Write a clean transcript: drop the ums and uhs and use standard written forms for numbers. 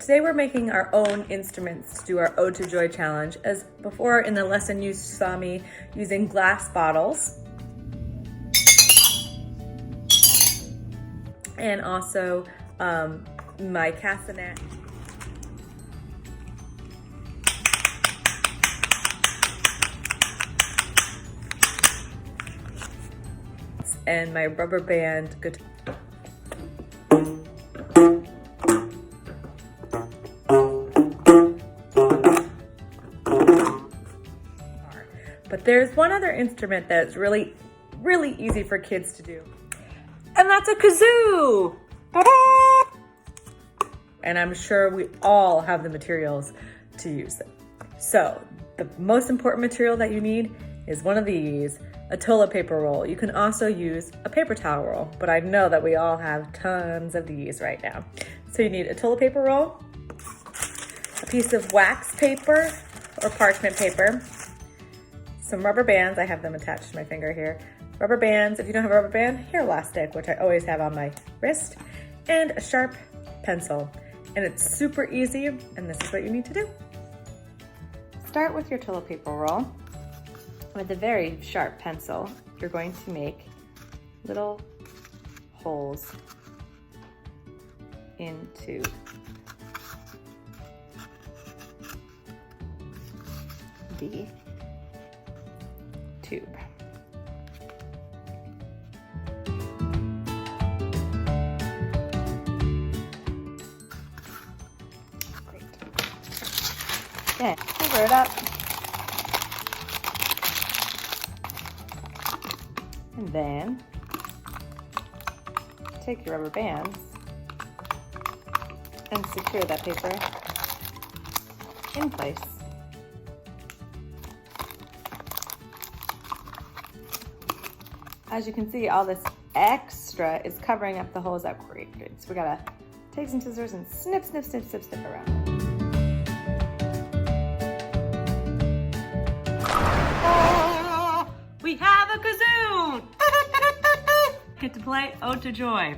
today we're making our own instruments to do our Ode to Joy challenge. As before in the lesson, you saw me using glass bottles and also my castanet. And my rubber band guitar. But there's one other instrument that's really easy for kids to do. And that's a kazoo! And I'm sure we all have the materials to use them. So the most important material that you need is one of these, a toilet paper roll. You can also use a paper towel roll, but I know that we all have tons of these right now. So you need a toilet paper roll, a piece of wax paper or parchment paper, some rubber bands. I have them attached to my finger here. Rubber bands, if you don't have a rubber band, hair elastic, which I always have on my wrist, and a sharp pencil. And it's super easy, and this is what you need to do. Start with your toilet paper roll. With a very sharp pencil, you're going to make little holes into the tube. Great. Okay, cover it up. And then take your rubber bands and secure that paper in place. As you can see, all this extra is covering up the holes that were created. So we gotta take some scissors and snip, snip, snip, snip, snip around. We have a kazoo! Get to play Ode to Joy.